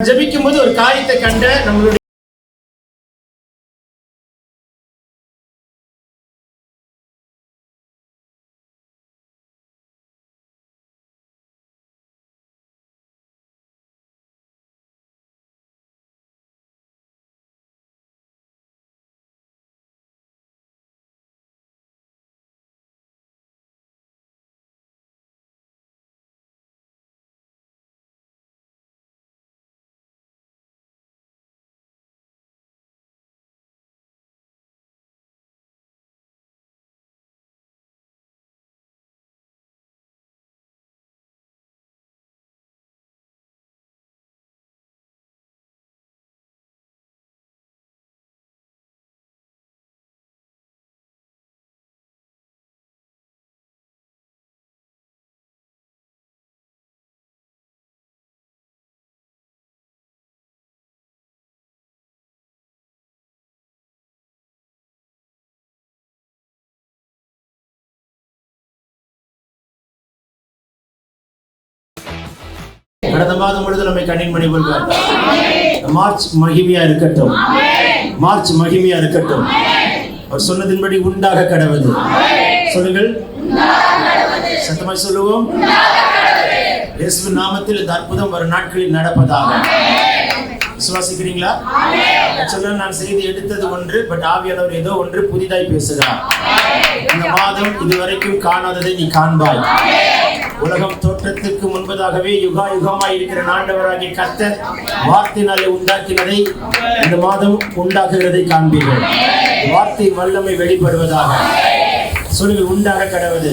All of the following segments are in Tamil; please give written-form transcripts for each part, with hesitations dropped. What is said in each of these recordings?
ஜெபிக்கும் போது ஒரு காரியத்தை கண்ட நம்மளுடைய கடந்த மாதம் முழுவதும் நம்மை கண்ணின் மணி கொள்வார். மார்ச் மகிமையா இருக்கட்டும், மார்ச் மகிமையா இருக்கட்டும். அவர் சொன்னதின்படி உண்டாக கடவுது. சொல்லுங்கள், சத்தமாய் சொல்லுவோம். இயேசுவின் நாமத்தில் இந்த அற்புதம் வரும் நாட்களில் நடப்பதாக. விசுவாசிக்கிறீங்களா? சொல்ல நான் செய்தி எடுத்தது ஒன்று, பட் ஆவியானவர் ஏதோ ஒன்று புதிதாய் பேசுகிறார். இந்த மாதம் இதுவரைக்கும் காணாததை நீ காண்பாய். உலகம் தோற்றத்துக்கு முன்பதாகவே யுகா யுகமாய் இருக்கிற ஆண்டவராகிய கர்த்தர் வார்த்தையினாலே உண்டாக்கினதை இந்த மாதம் உண்டாக்குகிறதை காண்பீர்கள். வார்த்தை வல்லமை வெளிப்படுவதாக. சொல்லுங்கள், உண்டாக கடவுது.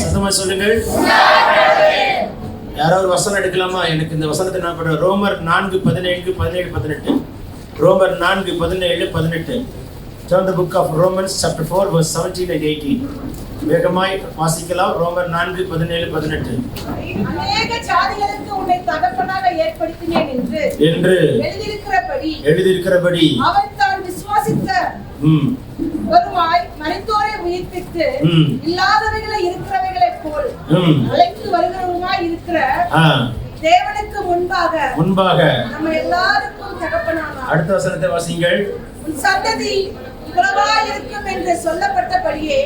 சத்தமா சொல்லுங்கள். யாராவது வசனம் எடுக்கலாமா? எனக்கு இந்த வசனத்தை நான் பண்றேன். ரோமர் 4:17-18. ரோமர் 4:17-18. Turn the book of Romans chapter 4 verse 17 and 18. வேகமாய் வாசிக்கலாம். ரோமர் 4:17-18. அநேக ஜாதிகளுக்கு உன்னை தகப்பனாக ஏற்படுத்தினேன் என்று எழுதியிருக்கிறபடி அவன் தான் விசுவாசித்த ஒருவாய் மரித்தோரை உயிர்ப்பித்து இல்லாதவைகளை இருக்கிறவைகளைப் போல் அழைத்து வருகிறவருமாய் இருக்கிற தேவனுக்கு முன்பாக நம்ம எல்லாருக்கும் தகப்பனானார். அடுத்த வசனத்தை வாசிங்கள். உன் சந்ததி இருக்கும் என்று சொல்லப்பட்டபடியே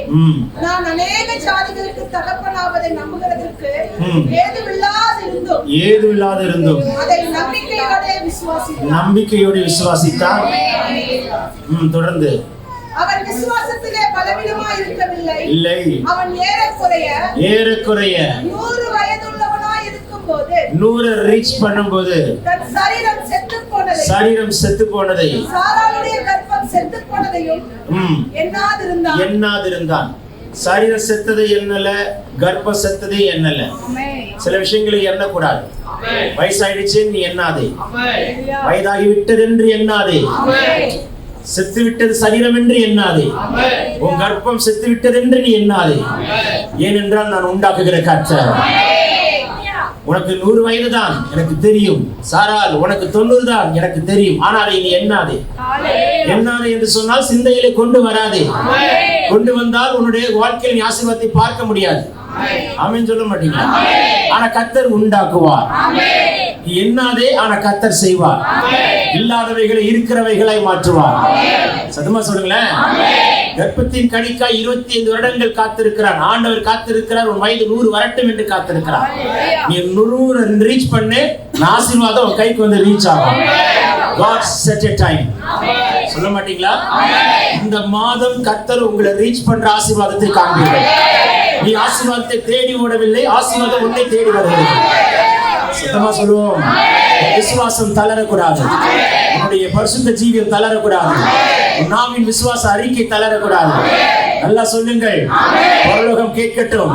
நான் அநேக ஜாதிகளுக்கு தகப்பனாவதை நம்புகிறதற்கு ஏதுவில்லாதிருந்தும் அதை நம்பிக்கையோடு விசுவாசித்தார். தொடர்ந்து அவன் விசுவாசத்திலே பலவீனமாய் இருக்கவில்லை. அவன் ஏறக்குறைய 100 வயதுள்ளவனாய் இருக்கும்போது 100 ரீச் பண்ணும்போது தன் சரீரம் செத்து போனதை சாராளுடைய கர்ப்பம் செத்து போனதையும் எண்ணாதிருந்தான். சரீரம் செத்ததை எண்ணல, கர்ப்பம் செத்ததை எண்ணல. சில விஷயங்களை எண்ணக்கூடாது. வயசாயிடுச்சு நீ எண்ணாதே, வயதாகி விட்டது என்று எண்ணாதே, செத்து விட்டது சரீரம் என்று எண்ணாதே, உன் கர்ப்பம் செத்து விட்டது என்று நீ எண்ணாதே. ஏனென்றால் நான் உண்டாக்குகிற கர்த்தர். உனக்கு 100 வயது தான் எனக்கு தெரியும், சாரால் உனக்கு 90 தான் எனக்கு தெரியும். ஆனால் நீ எண்ணாதே என்று சொன்னால் சிந்தையிலே கொண்டு வராதே. கொண்டு வந்தால் உன்னுடைய வாழ்க்கையில் நீ ஆசீர்வாதத்தை பார்க்க முடியாது. ஆமென் சொல்ல மாட்டீங்களா? ஆனா கர்த்தர் உண்டாக்குவார். நீ எண்ணாதே, ஆனா கர்த்தர் செய்வார். இல்லாதவைகளை இருக்கிறவைகளை மாற்றுவார். சத்தமா சொல்லுங்களேன். கர்ப்பத்தின் கனிக்காய் 25 வருடங்கள் காத்திருக்கிறான் ஆண்டவர். காத்திருக்கிறார். உன் வயது 100 வரட்டும் என்று காத்திருக்கிறார். நீ 100 ரீச் பண்ணு, ஆசீர்வாதம் உன் கைக்கு வந்து ரீச் ஆகும். God set a time. சொல்ல மாட்டீங்களா? இந்த மாதம் கர்த்தர் உங்களை ரீச் பண்ற ஆசீர்வாதத்தை காண்பீர்கள். நீ ஆசீர்வாதத்தை தேடி ஓடவில்லை, ஆசீர்வாதம் உன்னை தேடி வருகிறது. சத்தமா சொல்லுவோம். விசுவாசம் தளரக்கூடாது. உன்னுடைய பரிசுத்த ஜீவியம் தளரக்கூடாது. நாவின் விசுவாச அறிக்கை தளரக்கூடாது. நல்லா சொல்லுங்கள். பரலோகம் கேட்கட்டும்.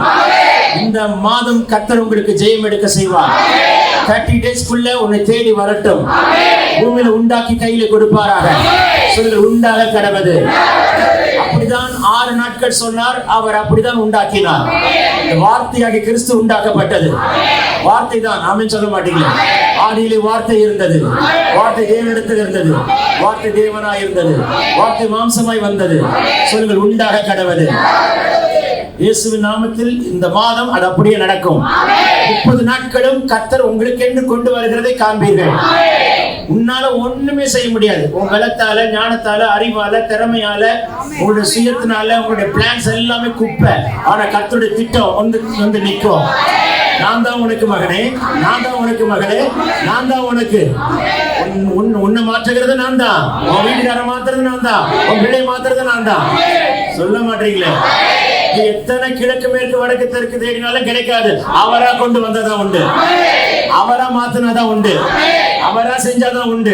இந்த மாதம் கர்த்தர் உங்களுக்கு ஜெயம் எடுக்க செய்வார். 30 டேஸ்க்குள்ள உன்னை தேடி வரட்டும். பூமியில உண்டாக்கி கையில கொடுப்பாராக. சொல்லுங்க, உண்டாக கடவுது. அப்படிதான் 6 நாட்கள் சொன்னார். அவர் அப்படிதான் உண்டாக்கினார். இந்த வார்த்தையாகிய கிறிஸ்து உண்டாக்கப்பட்டது. வார்த்தை தான். ஆமென் சொல்ல மாட்டீங்களா? ஆதியிலே வார்த்தை இருந்தது. வார்த்தை தேவனிடத்தில் இருந்தது. வார்த்தை தேவனாய் இருந்தது. வார்த்தை மாம்சமாய் வந்தது. சொல்லுங்கள், உண்டாக கடவுது. இயேசுவின் நாமத்தில் இந்த மாதம் அது அப்படியே நடக்கும். 30 நாட்களும் கர்த்தர் உங்களுக்கு என்று கொண்டு வருகிறதை காண்பீர்கள். உன்னால ஒண்ணுமே செய்ய முடியாது. உன் பலத்தால, ஞானத்தால, அறிவால, திறமையால, உங்களுடைய சுயத்தினால, உங்களுடைய பிளான்ஸ் எல்லாமே குப்பை. ஆனா கர்த்தருடைய திட்டம் வந்து நிற்கும். நான் தான் உனக்கு மகனே, நான் தான் உனக்கு மகளே, நான் தான் உனக்கு. உன்னை மாற்றுகிறது நான் தான், உன் வீட்டுக்கார மாத்துறது நான் தான், உன் பிள்ளை மாத்துறது நான் தான். சொல்ல மாட்டீங்களே. எத்தனை கிழக்கு மேற்கு வடக்கு தெற்கு தேடினாலும் கிடைக்காது. அவரா கொண்டு வந்ததான் உண்டு, அவரா மாத்தினதான் உண்டு, அவரா செஞ்சாதான் உண்டு.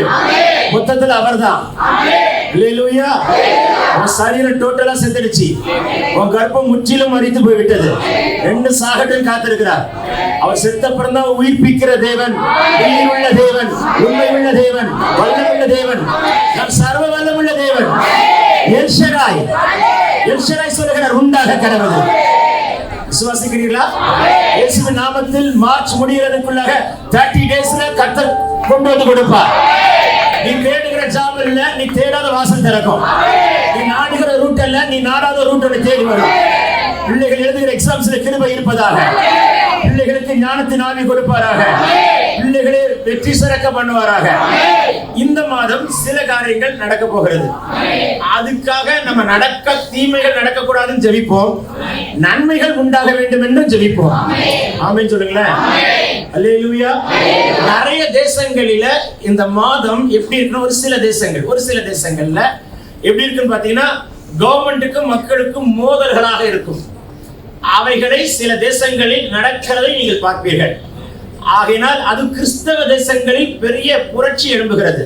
மொத்தத்துல அவர்தான். அல்லேலூயா. உன் சரீரம் டோட்டலா செத்துடுச்சு. உன் கர்ப்பம் முற்றிலும் மரித்து போய்விட்டது. 2 சாகட்டும் காத்திருக்கிறார். அவர் செத்தப்புறம் தான் உயிர்ப்பிக்கிற தேவன், உயிருள்ள தேவன், உண்மையுள்ள தேவன், வல்லமுள்ள தேவன், நம் சர்வ வல்லமுள்ள தேவன். எல் ஷடாய், எல் ஷடாய் சொல்லுகிறார், உண்டாக கடவுள். விசுவாசிக்கிறீர்களா? இயேசுவின் நாமத்தில் மார்ச் முடிகிறதுக்குள்ளாக 30 டேஸ்ல கர்த்தர் கொண்டு வந்து கொடுப்பார். நீ தேடுகிற ஜாப் இல்ல, நீ தேடாத வாசல் திறக்கும். நீ நாடுகிற ரூட் அல்ல, நீ நாடாத ரூட் தேடி வரும். பிள்ளைகள் எழுதுகிற எக்ஸாம்ஸ்ல கிருபை இருப்பதாக, பிள்ளைகளுக்கு ஞானத்தின் ஆவி கொடுப்பாராக, பிள்ளைகளே வெற்றி சிறக்க பண்ணுவாராக. இந்த மாதம் சில காரியங்கள் நடக்க போகிறது. அதுக்காக நம்ம தீமைகள் நடக்க கூடாதுன்னு ஜெபிப்போம், நன்மைகள் உண்டாக வேண்டும் என்று ஜெபிப்போம். ஆமென் சொல்லுங்களேன். அல்லேலூயா. நிறைய தேசங்களில இந்த மாதம் எப்படி இருக்குன்னு, ஒரு சில தேசங்கள்ல எப்படி இருக்குன்னு பாத்தீங்கன்னா, கவர்மெண்ட்டுக்கும் மக்களுக்கும் மோதல்களாக இருக்கும். அவைகளை சில தேசங்களில் நடக்கிறதை நீங்கள் பார்ப்பீர்கள். ஆகையினால் அது கிறிஸ்தவ தேசங்களில் பெரிய புரட்சி எழும்புகிறது.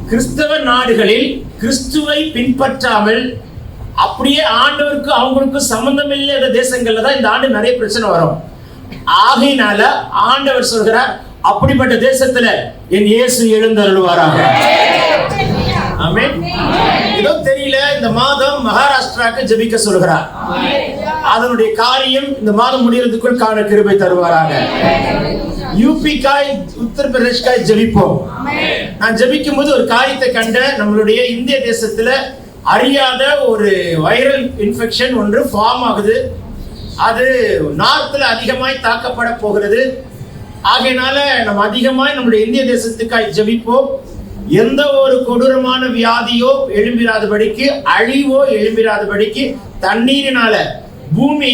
கிறிஸ்தவ நாடுகளில் கிறிஸ்துவை பின்பற்றாமல் அப்படியே ஆண்டவருக்கு அவங்களுக்கு சம்பந்தம் இல்லாத தேசங்கள்ல தான் இந்த ஆண்டு நிறைய பிரச்சனை வரும். ஆகையினால ஆண்டவர் சொல்கிறார், அப்படிப்பட்ட தேசத்துல என் இயேசு எழுந்தருளுவாராக. ஆமென். ஏதோ தெரியல, இந்த மாதம் மகாராஷ்டிராக்கு ஜெபிக்க சொல்கிறார். அதனுடைய காரியம் இந்த மாதம் முடியறதுக்குள் காண கிருபை தருவாராக. யூபிக்காய், உத்தரப்பிரதேஷ்காய் ஜெபிப்போம். நான் ஜெபிக்கும் போது ஒரு காரியத்தை கண்ட, நம்மளுடைய இந்திய தேசத்துல அறியாத ஒரு வைரல் இன்ஃபெக்ஷன் ஒன்று ஃபார்ம் ஆகுது. அது நார்த்ல அதிகமாய் தாக்கப்பட போகிறது. ஆகையினால நம்ம அதிகமாய் நம்முடைய இந்திய தேசத்துக்காய் ஜெபிப்போம். எந்த ஒரு கொடூரமான வியாதியோ எழும்பிராதபடிக்கு, அழிவோ எழும்பிராதபடிக்கு, தண்ணீரினால பூமி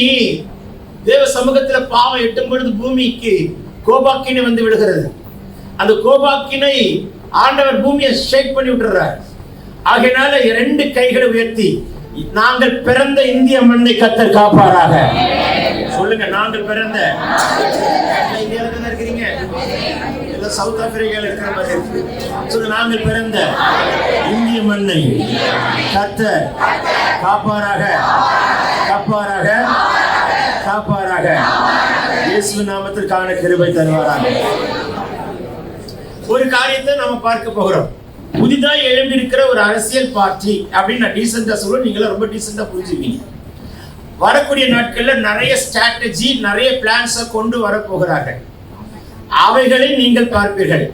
தேவ சமூகத்துல பாவம் எட்டும் பொழுது பூமிக்கு கோபாக்கினை வந்து விடுகிறது. அந்த கோபாக்கினை ஆண்டவர் பூமியை ஷேக் பண்ணி விட்டுறார். ஆகையினால 2 கைகளை உயர்த்தி, நாங்கள் பிறந்த இந்திய மண்ணை கர்த்தர் காப்பாராக. சொல்லுங்க, நாங்கள் பிறந்த இந்தியாவில் தானே இருக்கிறீங்க, எல்லாம் சவுத் ஆப்பிரிக்கால இருக்கிற மாதிரி இருக்கு. சொல்லுங்க, நாங்கள் பிறந்த இந்திய மண்ணை கர்த்தர் காப்பாராக, காப்பாராக, காப்பாராக. இயேசு நாமத்தில் காண கிருபை தருவாராக. ஒரு காரியத்தை நாம பார்க்க போகிறோம். புதிதாக எழும்பியிருக்கிற ஒரு அரசியல் பார்ட்டி அப்படின்னு நான் டீசெண்டா சொல்லுவேன். நீங்களும் ரொம்ப டீசெண்டா புரிஞ்சுப்பீங்க. வரக்கூடிய நாட்கள்ல நிறைய ஸ்ட்ராட்டஜி, நிறைய பிளான்ஸை கொண்டு வர போகிறார்கள். அவைகளை நீங்கள் பார்ப்பீர்கள்.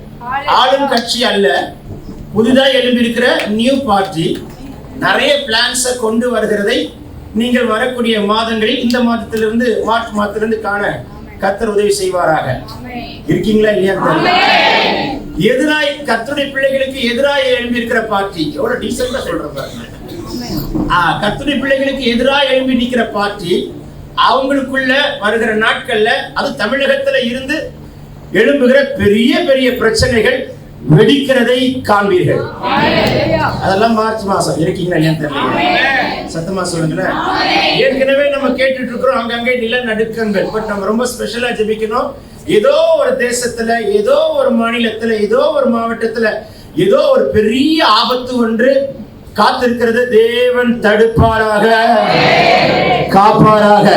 ஆளும் கட்சி அல்ல, புதிதாக எழும்பியிருக்கிற நியூ பார்ட்டி நிறைய பிளான்ஸை கொண்டு வருகிறதை நீங்கள் வரக்கூடிய மாதங்களில், இந்த மாதத்திலிருந்து மார்ச் மாதத்திலிருந்து காண கர்த்தர் உதவி செய்வாராக. இருக்கீங்களா இல்லையா? எதிராய் கர்த்தருடைய பிள்ளைகளுக்கு எதிராக எழும்பி இருக்கிற பார்ட்டி எவ்வளவு டீசெண்டா சொல்றாங்க. கர்த்தருடைய பிள்ளைகளுக்கு எதிராக எழும்பி நிற்கிற பார்ட்டி அவங்களுக்குள்ள வருகிற நாட்கள்ல, அது தமிழகத்துல இருந்து எழும்புகிற பெரிய பெரிய பிரச்சனைகள் வெடிக்கிறதை காண்பீர்கள். அதெல்லாம் மார்ச் மாசம். இருக்கீங்களா இல்லையா தெரியல, சத்தமா சொல்லுங்களேன். ஏற்கனவே நம்ம கேட்டுட்டு இருக்கிறோம் அங்கங்கே நிலநடுக்கங்கள். பட் நம்ம ரொம்ப ஸ்பெஷலா ஜெபிக்கணும். ஏதோ ஒரு தேசத்துல, ஏதோ ஒரு மாநிலத்துல, ஏதோ ஒரு மாவட்டத்துல ஏதோ ஒரு பெரிய ஆபத்து ஒன்று காத்திருக்கிறது. தேவன் தடுப்பாராக, காப்பாராக.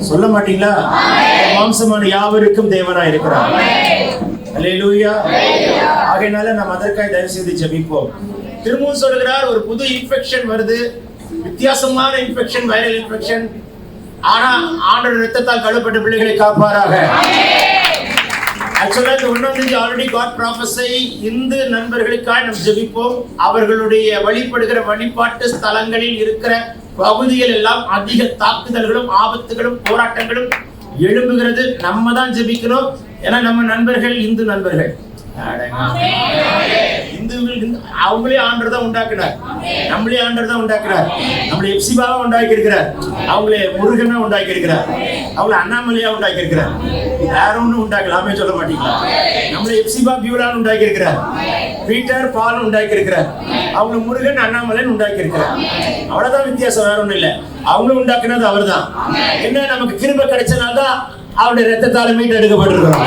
சொல்ல மாட்டீங்களா? மாம்சமான யாவருக்கும் தேவனா இருக்கிறார். அல்லேலூயா. ஆகையினால நாம் அதற்காக தயவு செய்து ஜெபிப்போம். திரும்பவும் சொல்லுகிறார், ஒரு புது இன்ஃபெக்ஷன் வருது, வித்தியாசமான இன்ஃபெக்ஷன், வைரல் இன்ஃபெக்ஷன். ஆனா ஆண்டவர் இரத்தத்தால் கழுவப்பட்ட பிள்ளைகளை காப்பாராக. ஆக்சுவலா இந்த 1 தேதி ஆல்ரெடி காட் ப்ராஃபஸை இந்து நண்பர்களுக்காக நாம் ஜெபிப்போம். அவர்களுடைய வழிபடுகிற வழிபாட்டு ஸ்தலங்களில் இருக்கிற பகுதிகள் எல்லாம் அதிக தாக்குதல்களும் ஆபத்துகளும் போராட்டங்களும் எழும்புகிறது. நம்ம தான் ஜெபிக்கணும். ஏன்னா நம்ம நண்பர்கள் இந்து நண்பர்கள். அவங்களே ஆண்டவர் தான் உண்டாக்குனார், நம்மளே ஆண்டவர் தான் உண்டாக்குறார். நம்மளை எப்சிபாவா உண்டாக்கி இருக்கிறார், அவங்களே முருகனா உண்டாக்கி இருக்கிறார், அவங்கள அண்ணாமலையா உண்டாக்கி இருக்கிறார். வேற ஒன்றும் உண்டாக்கலாமே சொல்ல மாட்டீங்களா? நம்மளை எப்சிபா பியூலான்னு உண்டாக்கி இருக்கிறார், பீட்டர் பால் உண்டாக்கி இருக்கிறார், அவங்க முருகன் அண்ணாமலைன்னு உண்டாக்கி இருக்கிறார். அவ்வளவுதான் வித்தியாசம், வேற ஒண்ணும் இல்லை. அவங்களும் உண்டாக்குனது அவர் தான். என்ன நமக்கு கிருபை கிடைச்சனால்தான் அவருடைய ரத்தத்தால மீட்டு எடுக்கப்பட்டிருக்கிறோம்.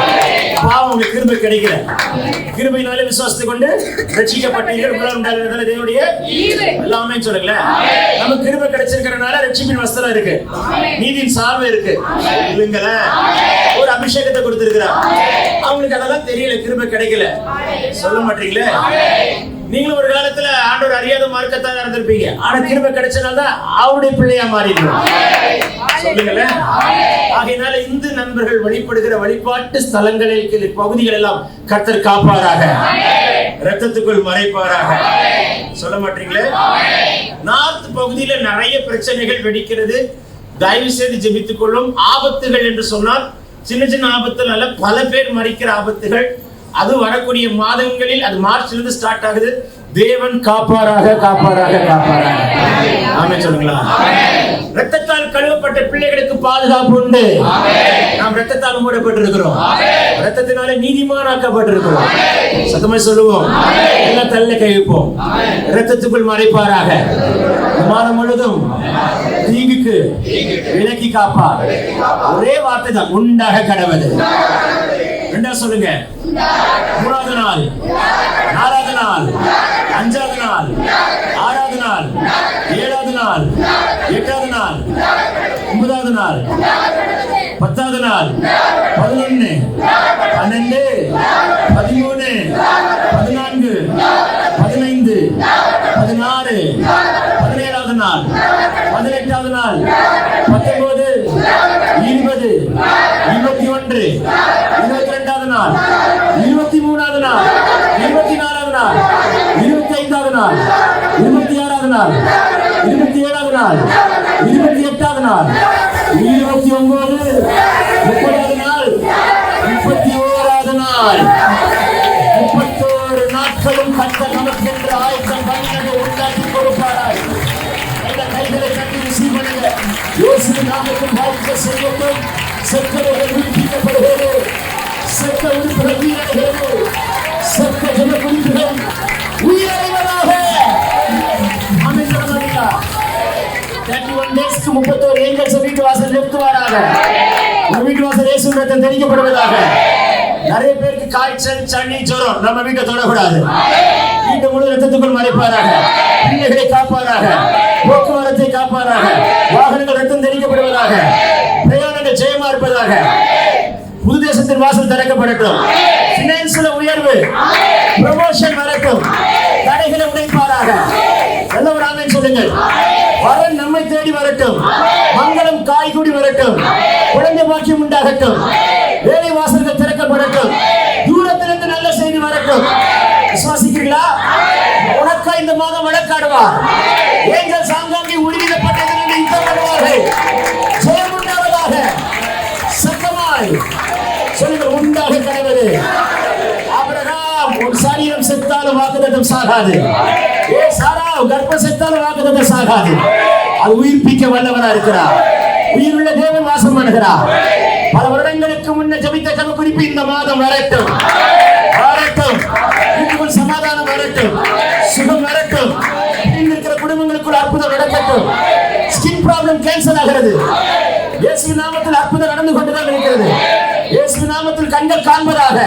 பாவம் உங்களுக்கு கிருபை கிடைக்கல. கிருபையினாலே விசுவாசத்தை கொண்டு ரட்சிக்கப்பட்டீர்கள். தேவனுடைய எல்லாமே சொல்லுங்களேன். நமக்கு கிருபை கிடைச்சிருக்கிறனால ரட்சிப்பின் வஸ்திரம் இருக்கு, நீதியின் சார்பு இருக்கு இல்லைங்களா? ஒரு அபிஷேகத்தை கொடுத்திருக்கிறார். அவங்களுக்கு அதெல்லாம் தெரியல, கிருபை கிடைக்கல. சொல்ல மாட்டீங்களே? நீங்களும் ஒரு காலத்துல ஆண்டவர் அறியாத மார்க்கத்தான் இருந்திருப்பீங்க. ஆனா கிருபை கிடைச்சனால்தான் அவருடைய பிள்ளையா மாறிடுவோம். சொல்லுங்களேன். ஆகையினால இந்து நண்பர்கள் வழிபடுகிற வழிபாட்டு ஸ்தலங்களில் பகுதிகள் எல்லாம் கர்த்தர் காப்பாராக, ரத்தத்துக்குள் மறைப்பாராக. சொல்ல மாட்டீங்களே? நார்த் பகுதியில நிறைய பிரச்சனைகள் வெடிக்கிறது. தயவு செய்து ஜெபித்துக் கொள்ளும். ஆபத்துகள் என்று சொன்னால் சின்ன சின்ன ஆபத்துகள் அல்ல, பல பேர் மறிக்கிற ஆபத்துகள். அது வரக்கூடிய மாதங்களில், அது மார்ச்ல இருந்து ஸ்டார்ட் ஆகுது. தேவன் காப்பாராக, காப்பாராக, காப்பாராக. ஆமென் சொல்லுங்களா? இரத்தத்தால் கழுவப்பட்ட பிள்ளைகளுக்கு பாதுகாப்பு உண்டு. நாம் இரத்தத்தால் மூடப்பட்டிருக்கிறோம், இரத்தத்தினாலே நீதிமானாக்கப்பட்டிருக்கிறோம். சத்தமா சொல்லுவோம். எல்லாம் தள்ள கைவிப்போம். இரத்தத்துக்குள் மறைப்பாராக. மாதம் முழுதும் தீங்குக்கு விலக்கி காப்பார். ஒரே வார்த்தை தான், உண்டாக கடவுது. ரெண்டா சொல்லுங்க. 3வது நாள், 4வது நாள், 5வது நாள், 6வது நாள், 7வது நாள், 8வது நாள், 9வது நாள், 10வது நாள், 11, 12, 13, 14, 15, 16, 17வது நாள், 18வது நாள், 19, 20, 21, 22வது நாள், 23வது நாள், 24வது நாள், 25வது நாள், 26வது நாள், 27வது நாள், 28வது நாள், 29, 30வது நாள், 31வது நாள். 31 நாட்களும் கர்த்தர் நமக்கு என்று ஆயத்தம் பண்ணினதை உண்டாக்கி கொடுப்பாராய். இந்த கைகளை கட்டி ரிசீவ் பண்ணுங்க. இயேசுவின் நாமத்தில் வாழ்க்கை செய்யட்டும். செத்தவர்கள் விடுவிக்கப்படுகிறது, செத்த உறுப்புகள் உயிரடைகிறது, செத்த ஜன குறிப்புகள் உயிரடைவதாக. ஆமென் சொல்லுங்க. 31 டேஸ்க்கு 31 ஏஞ்சல்ஸ் வீட்டு வாசல் நிறுத்துவாராக. உங்க வீட்டு வாசல் இயேசுவின் ரத்தம் தெளிக்கப்படுவதாக. நிறைய பேருக்கு காய்ச்சல், சளி, ஜுரம் நம்ம வீட்டை தொடக்கூடாது. வீட்டு முழு ரத்தத்துக்குள் மறைப்பாராக. பிள்ளைகளை காப்பாராக, போக்குவரத்தை காப்பாராக, வாகனங்கள் ரத்தம் தெளிக்கப்படுவதாக, பிரயாணங்கள் ஜெயமா இருப்பதாக. புது தேசத்தின் வாசல் திறக்கப்படட்டும். பினான்ஸ்ல உயர்வு, ப்ரமோஷன் வரட்டும். தடைகளை உடைப்பாராக. நல்ல ஒரு ஆமென் சொல்லுங்கள். வரன் நம்மை தேடி வரட்டும். மங்களம் காய்கூடி வரட்டும். குழந்தை பாக்கியம் உண்டாகட்டும். வேலை வாசல்கள் திறக்கப்படட்டும். தூரத்திலிருந்து நல்ல செய்தி வரட்டும். விசுவாசிக்கிறீங்களா? உனக்கா இந்த மாதம் வழக்காடுவார். ஏஞ்சல் சாங்காங்கி உறுதிப்பட்டதிலிருந்து யுத்தம் பண்ணுவார்கள். ஜெயம் உண்டாவதாக. சத்தமாய் சொல்லுங்கள். உண்டாக கடவுளே. ஆபிரகாம் ஒரு சரீரம் செத்தாலும் வாக்குத்தத்தம் சாகாது. சாரா கர்ப்பம் செத்தாலும் வாக்குத்தத்தம் சாகாது. அது உயிர்ப்பிக்க வல்லவரா இருக்கிறார். உயிருள்ள தேவன் வாசம் பண்ணுகிறார். பல வருடங்களுக்கு முன்ன ஜபித்த கனவு குறிப்பு இந்த மாதம் வரட்டும். வரட்டும். வீட்டுக்குள் சமாதானம் வரட்டும். சுகம் வரட்டும். இருக்கிற குடும்பங்களுக்குள் அற்புதம் நடக்கட்டும். ஸ்கின் ப்ராப்ளம் கேன்சல் ஆகிறது. இயேசுவின் நாமத்தில் அற்புதம் நடந்து கொண்டுதான் இருக்கிறது. இயேசுவின் நாமத்தில் கண்கள் காண்பதாக.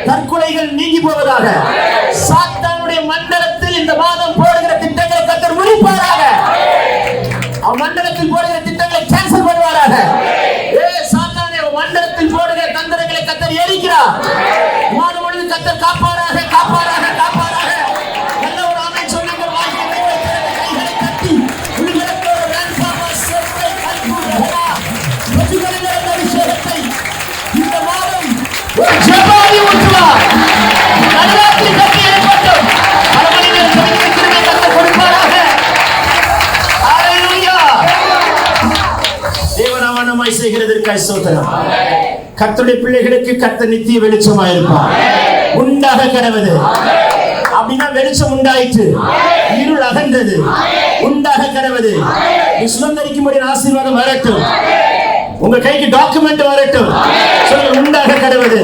தற்கொலைகள் நீங்கி போவதாக. சாத்தானுடைய மண்டலத்தில் இந்த மாதம் போடுகிற திட்டங்களை கர்த்தர் முடிப்பாராக. மண்டலத்தில் போடுகிற திட்டங்களை கேன்சல் பண்ணுவாராக. சாத்தானே மண்டலத்தில் போடுகிற தந்திரங்களை கர்த்தர் எரிக்கிறார். மாதம் முழுவதும் கர்த்தர் காப்பாராக, காப்பாராக, காப்பாராக. நல்ல ஒரு ஆமென் சொல்லுங்க. கைகளை கட்டி உலகத்தோடு ரான்பாமா சேர்த்தை கல்புரா பிரதிகளில் அபிஷேகத்தை இந்த மாதம் ஒரு ஜெபாதி ஊற்றுவார். நடுராத்திரி கட்டி எழுப்பட்டும். பல மணி நேரம் ஜெபிக்கிற கிருபையை கர்த்தர் கொடுப்பாராக. ஹalleluya. தேவனாமமாய் செய்கிறதற்காய் ஸ்தோத்திரம். கர்த்தருடைய பிள்ளைகளுக்கு கர்த்தர் நித்திய வெளிச்சமாய் இருப்பார். உண்டாக கடவது. அப்படின்னா வெளிச்சம் உண்டாயிற்று, இருள் அகன்றது. உண்டாக கடவது. நீ சுதந்திரிக்கும்படி ஆசீர்வாதம் வரட்டும். உங்க கைக்கு டாக்குமெண்ட் வரட்டும். சொல்லுங்க, உண்டாக கடவது.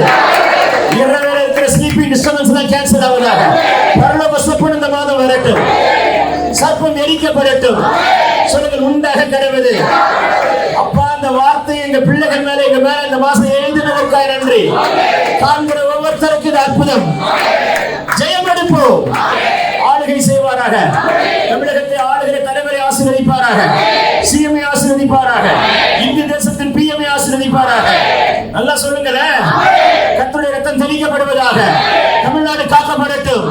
இரவேளை இருக்கிற ஸ்லீப்பிங் டிஸ்டர்பன்ஸ் எல்லாம் கேன்சல் ஆவதாக. பரலோக சொப்பனம் இந்த மாதம் வரட்டும். சர்ப்பம் எரிக்கப்படட்டும். சொல்லுங்க, உண்டாக கடவது. அப்பா, அந்த வார்த்தை எங்க பிள்ளைகள் மேல எங்க மேல இந்த மாசம் எழுதினதற்காக நன்றி. காண்கிற ஒவ்வொருத்தருக்கு இது அற்புதம். ஜெயம் எடுப்போம். ஆளுகை செய்வாராக. தமிழகத்தை ஆளுகிற தலைவரை ஆசீர்வதிப்பாராக. சிஎம்ஐ ஆசீர்வதிப்பாராக. இந்திய தேசத்தின் பிஎம்ஐ ஆசீர்வதிப்பாராக. நல்லா சொல்லுங்களே. கர்த்தருடைய ரத்தம் தெளிக்கப்படுவதாக. தமிழ்நாடு காக்கப்படட்டும்.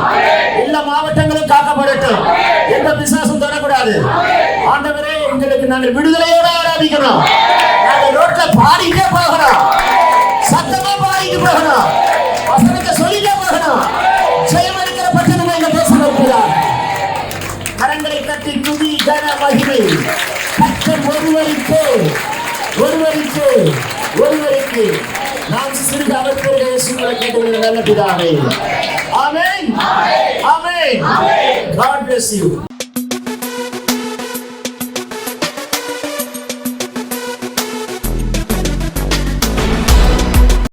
எல்லா மாவட்டங்களும் காக்கப்படட்டும். எந்த பிசாசும் தொடக்கூடாது. ஆண்டவரே, எங்களுக்கு நாங்கள் விடுதலையோடு ஆராதிக்கணும். நாங்கள் ரோட்ல பாடிட்டே போகணும். சத்தமா பாடிட்டு போகணும். வசனத்தை சொல்லிட்டே போகணும். ஜெயம் எடுக்கிற பட்டணம் எங்க தேசம் இருக்கிறார். கரங்களை தட்டி துதி கன மகிமை கர்த்தர் ஒருவருக்கு ஒருவருக்கு ஒருவருக்கு நாம் சிறுக அவர் பெருக இயேசுவை கேட்டுக்கொள்கிற நல்ல பிதாவே. ஆமென். ஆமென். God bless you.